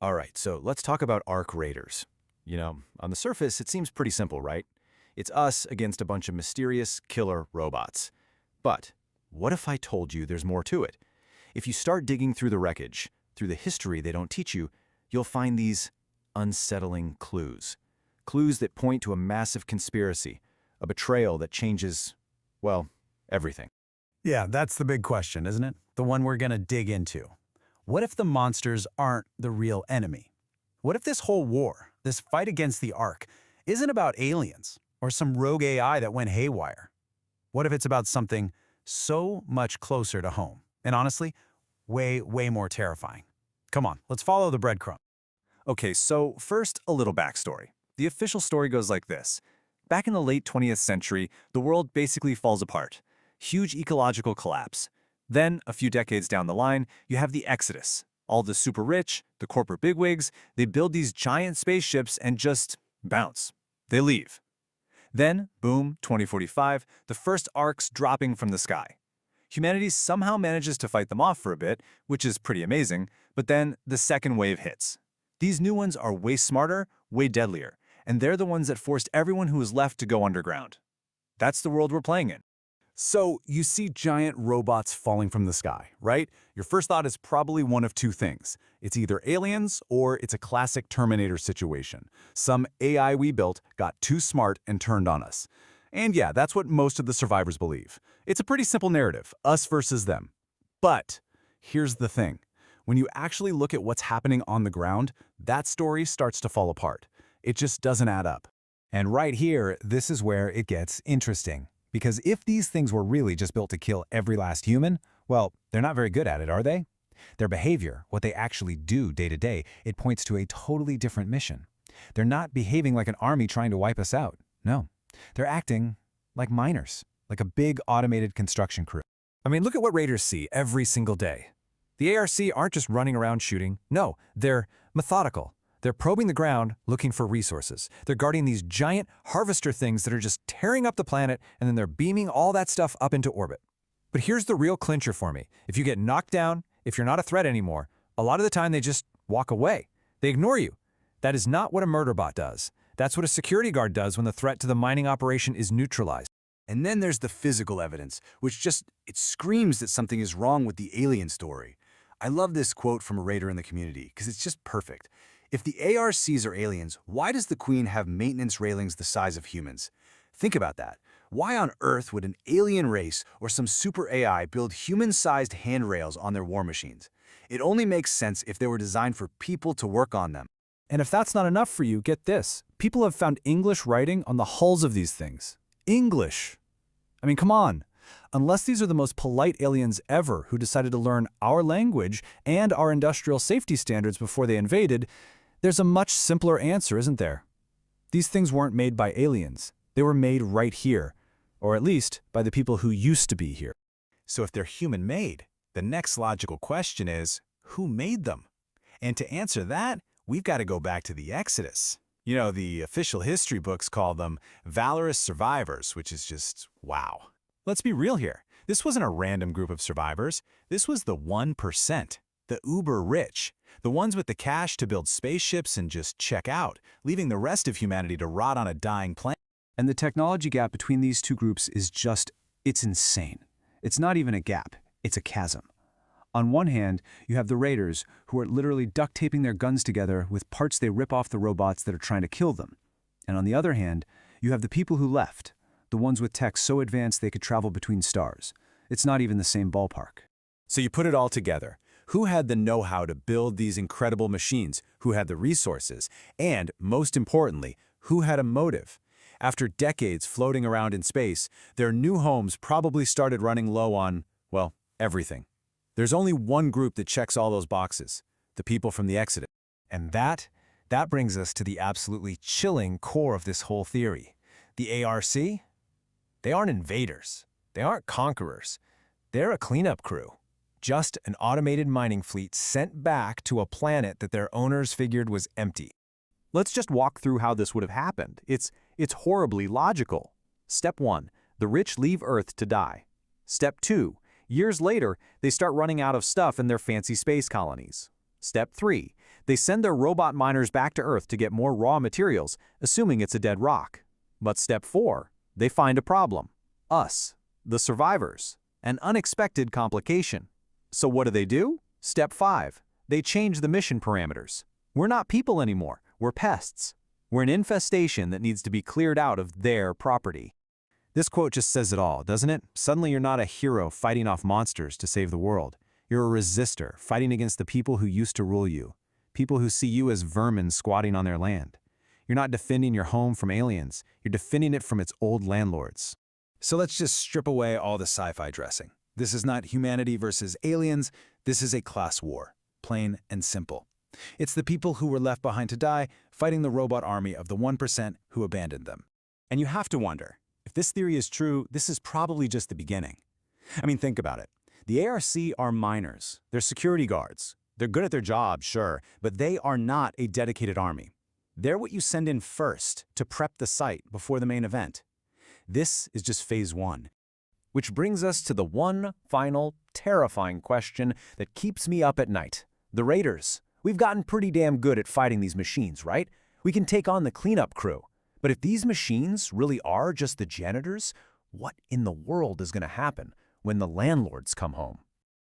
All right, so let's talk about Ark Raiders. On the surface, it seems pretty simple, right? It's us against a bunch of mysterious killer robots. But what if I told you there's more to it? If you start digging through the wreckage, through the history they don't teach you, you'll find these unsettling clues. Clues that point to a massive conspiracy, a betrayal that changes, well, everything. Yeah, that's the big question, isn't it? The one we're going to dig into. What if the monsters aren't the real enemy? What if this whole war, this fight against the Ark, isn't about aliens or some rogue AI that went haywire? What if it's about something so much closer to home? And honestly, way, way more terrifying. Come on, let's follow the breadcrumb. Okay, so first, a little backstory. The official story goes like this. Back in the late 20th century, the world basically falls apart. Huge ecological collapse. Then, a few decades down the line, you have the Exodus. All the super rich, the corporate bigwigs, they build these giant spaceships and just bounce. They leave. Then, boom, 2045, the first arcs dropping from the sky. Humanity somehow manages to fight them off for a bit, which is pretty amazing, but then the second wave hits. These new ones are way smarter, way deadlier, and they're the ones that forced everyone who was left to go underground. That's the world we're playing in. So you see giant robots falling from the sky, right? Your first thought is probably one of two things. It's either aliens or it's a classic Terminator situation. Some AI we built got too smart and turned on us. And yeah, that's what most of the survivors believe. It's a pretty simple narrative, us versus them. But here's the thing. When you actually look at what's happening on the ground, that story starts to fall apart. It just doesn't add up. And right here, this is where it gets interesting. Because if these things were really just built to kill every last human, well, they're not very good at it, are they? Their behavior, what they actually do day to day, it points to a totally different mission. They're not behaving like an army trying to wipe us out. No, they're acting like miners, like a big automated construction crew. I mean, look at what raiders see every single day. The ARC aren't just running around shooting. No, they're methodical. They're probing the ground, looking for resources. They're guarding these giant harvester things that are just tearing up the planet, and then they're beaming all that stuff up into orbit. But here's the real clincher for me. If you get knocked down, if you're not a threat anymore, a lot of the time they just walk away. They ignore you. That is not what a murder bot does. That's what a security guard does when the threat to the mining operation is neutralized. And then there's the physical evidence, which it screams that something is wrong with the alien story. I love this quote from a raider in the community, because it's just perfect. If the ARCs are aliens, why does the Queen have maintenance railings the size of humans? Think about that. Why on earth would an alien race or some super AI build human-sized handrails on their war machines? It only makes sense if they were designed for people to work on them. And if that's not enough for you, get this. People have found English writing on the hulls of these things. English. I mean, come on. Unless these are the most polite aliens ever who decided to learn our language and our industrial safety standards before they invaded, there's a much simpler answer, isn't there? These things weren't made by aliens. They were made right here, or at least by the people who used to be here. So if they're human-made, the next logical question is, who made them? And to answer that, we've got to go back to the Exodus. The official history books call them valorous survivors, which is just wow. Let's be real here. This wasn't a random group of survivors. This was the 1%, the uber rich, the ones with the cash to build spaceships and just check out, leaving the rest of humanity to rot on a dying planet. And the technology gap between these two groups is it's insane. It's not even a gap, it's a chasm. On one hand, you have the raiders, who are literally duct taping their guns together with parts they rip off the robots that are trying to kill them. And on the other hand, you have the people who left, the ones with tech so advanced they could travel between stars. It's not even the same ballpark. So you put it all together. Who had the know-how to build these incredible machines? Who had the resources? And, most importantly, who had a motive? After decades floating around in space, their new homes probably started running low on, well, everything. There's only one group that checks all those boxes, the people from the Exodus. And that brings us to the absolutely chilling core of this whole theory. The ARC? They aren't invaders. They aren't conquerors. They're a cleanup crew. Just an automated mining fleet sent back to a planet that their owners figured was empty. Let's just walk through how this would have happened. It's horribly logical. Step 1, the rich leave Earth to die. Step 2, years later, they start running out of stuff in their fancy space colonies. Step 3, They send their robot miners back to Earth to get more raw materials, assuming it's a dead rock. But step 4, they find a problem. Us, the survivors. An unexpected complication. So what do? Step 5, they change the mission parameters. We're not people anymore, we're pests. We're an infestation that needs to be cleared out of their property. This quote just says it all, doesn't it? Suddenly you're not a hero fighting off monsters to save the world. You're a resistor fighting against the people who used to rule you. People who see you as vermin squatting on their land. You're not defending your home from aliens. You're defending it from its old landlords. So let's just strip away all the sci-fi dressing. This is not humanity versus aliens. This is a class war, plain and simple. It's the people who were left behind to die fighting the robot army of the 1% who abandoned them. And you have to wonder, if this theory is true, this is probably just the beginning. I mean, think about it. The ARC are miners. They're security guards. They're good at their job, sure, but they are not a dedicated army. They're what you send in first to prep the site before the main event. This is just phase 1. Which brings us to the one final, terrifying question that keeps me up at night. The Raiders. We've gotten pretty damn good at fighting these machines, right? We can take on the cleanup crew. But if these machines really are just the janitors, what in the world is going to happen when the landlords come home?